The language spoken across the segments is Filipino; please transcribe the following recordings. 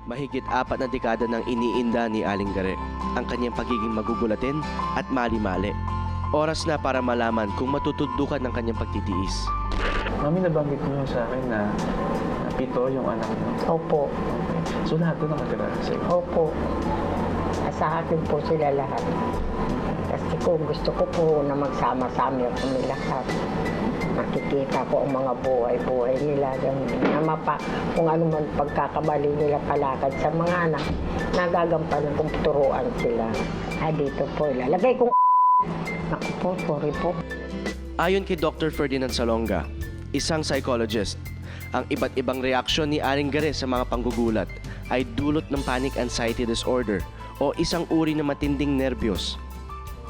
Mahigit 4 na dekada nang iniinda ni Aling Gare ang kanyang pagiging magugulatin at mali-mali. Oras na para malaman kung matutudukan ng kanyang pagtitiis. Mami, nabanggit niyo sa akin na 7 yung anak niyo. Opo. Okay. So lahat doon nakatira sa iyo? Opo. Sa akin po sila lahat. Kasi kung gusto ko po na magsama-sama kami lahat. Nakikita ko ang mga buhay-buhay nila. Kung ano man pagkakamali nila palakad sa mga anak, nagagampanan kong turuan sila. Dito po, ilalagay kong Naku po, sorry po. Ayon kay Dr. Ferdinand Salonga, isang psychologist, ang iba't ibang reaksyon ni Aling Gare sa mga panggugulat ay dulot ng panic anxiety disorder o isang uri ng matinding nerbiyos.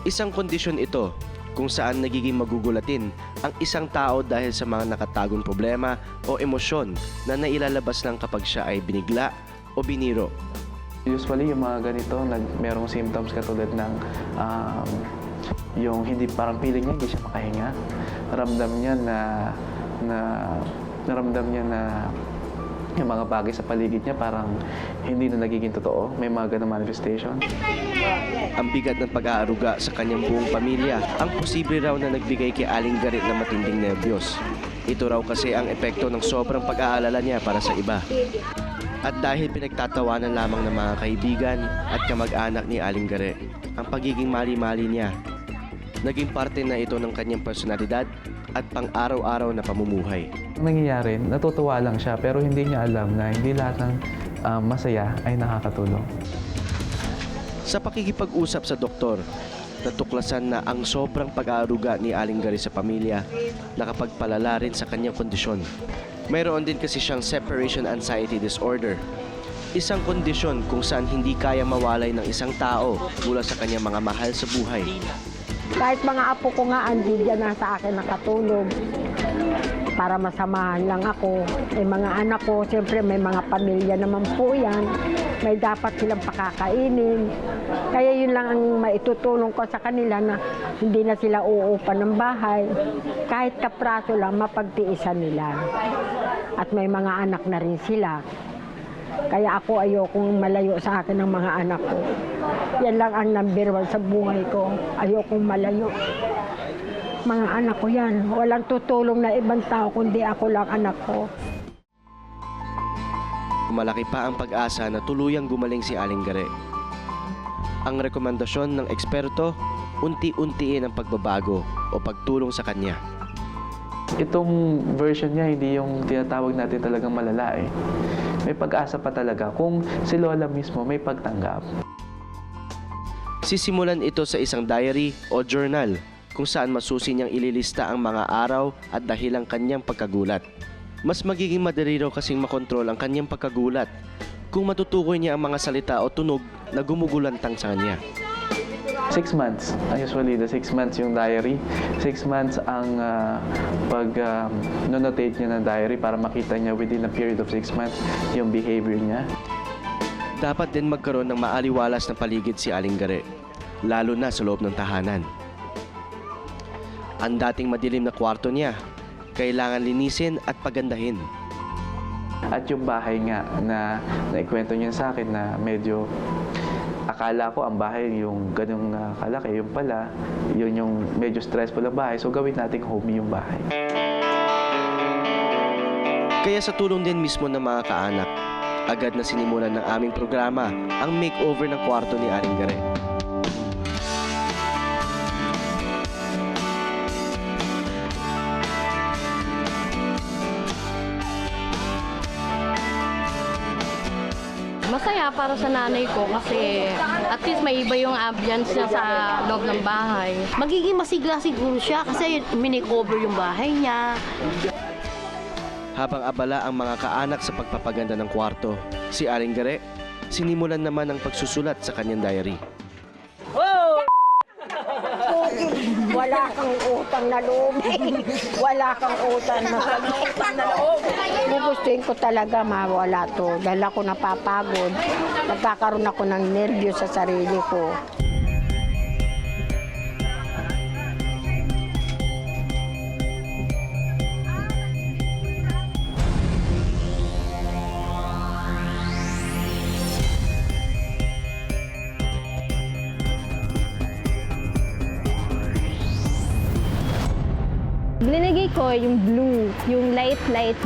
Isang kondisyon ito kung saan nagiging magugulatin ang isang tao dahil sa mga nakatagong problema o emosyon na nailalabas lang kapag siya ay binigla o biniro. Usually, yung mga ganito, merong symptoms katulad ng yung hindi parang feeling niya, hindi siya makahinga. Ramdam niya na yung mga bagay sa paligid niya parang hindi na nagiging totoo. May mga ganong manifestation. Ang bigat ng pag-aaruga sa kanyang buong pamilya ang posible raw na nagbigay kay Aling Gare ng matinding nerbiyos. Ito raw kasi ang epekto ng sobrang pag-aalala niya para sa iba. At dahil pinagtatawanan lamang ng mga kaibigan at kamag-anak ni Aling Gare, ang pagiging mali-mali niya, naging parte na ito ng kanyang personalidad at pang-araw-araw na pamumuhay. Ang nangyayari, natutuwa lang siya pero hindi niya alam na hindi lahat ng masaya ay nakakatulong. Sa pakikipag-usap sa doktor, natuklasan na ang sobrang pag-aaruga ni Aling Gare sa pamilya nakapagpalala rin sa kanyang kondisyon. Mayroon din kasi siyang separation anxiety disorder, isang kondisyon kung saan hindi kaya mawalay ng isang tao mula sa kanyang mga mahal sa buhay. Kahit mga apo ko nga, andyan na sa akin nakatulog para masamahan lang ako. Mga anak ko, siyempre may mga pamilya naman po yan. May dapat silang pakakainin. Kaya yun lang ang maitutulong ko sa kanila na hindi na sila uupan ng bahay. Kahit kapraso lang, mapagtiisan nila. At may mga anak na rin sila. Kaya ako ayokong malayo sa akin ng mga anak ko. Yan lang ang number 1 sa buhay ko. Ayokong malayo. Mga anak ko yan. Walang tutulong na ibang tao kundi ako lang anak ko. Malaki pa ang pag-asa na tuluyang gumaling si Aling Gare. Ang rekomendasyon ng eksperto, unti-untiin ang pagbabago o pagtulong sa kanya. Itong version niya, hindi yung tinatawag natin talagang malala eh. May pag-asa pa talaga kung si Lola mismo may pagtanggap. Sisimulan ito sa isang diary o journal kung saan masusi niyang ililista ang mga araw at dahilang kanyang pagkagulat. Mas magiging madali raw kasing makontrol ang kanyang pagkagulat kung matutukoy niya ang mga salita o tunog na gumugulantang sa kanya. 6 months. Usually, the 6 months yung diary. 6 months ang pag-notate niya ng diary para makita niya within a period of 6 months yung behavior niya. Dapat din magkaroon ng maaliwalas na paligid si Aling Gare, lalo na sa loob ng tahanan. Ang dating madilim na kwarto niya, kailangan linisin at pagandahin. At yung bahay nga na naikwento niya sa akin na medyo akala ko ang bahay yung ganung kalaki, yung pala, yun yung medyo stressful na bahay. So gawin nating homey yung bahay. Kaya sa tulong din mismo ng mga kaanak, agad na sinimulan ng aming programa ang makeover ng kwarto ni Aling Gare. Masaya para sa nanay ko kasi at least may iba yung ambience niya sa loob ng bahay. Magiging masigla siguro siya kasi minikover yung bahay niya. Habang abala ang mga kaanak sa pagpapaganda ng kwarto, si Aling Gare sinimulan naman ang pagsusulat sa kanyang diary. Wala kang utang na loob. Wala kang utang na loob. Gugustuhin ko talaga mawala to. Dahil ako napapagod. Nagkakaroon ako ng nervyos sa sarili ko. ko yung blue, yung light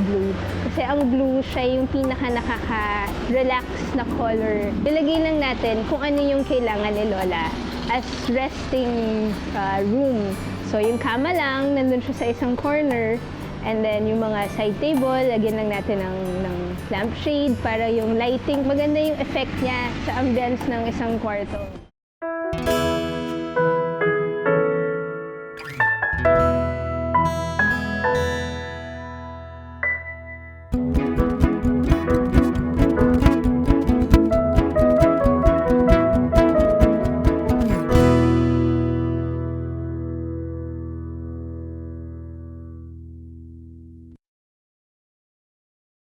blue. Kasi ang blue siya yung pinaka nakaka-relax na color. Ilagay lang natin kung ano yung kailangan ni Lola as resting room. So yung kama lang, nandun siya sa isang corner. And then yung mga side table, lagyan lang natin ng lampshade para yung lighting, maganda yung effect niya sa ambience ng isang kwarto.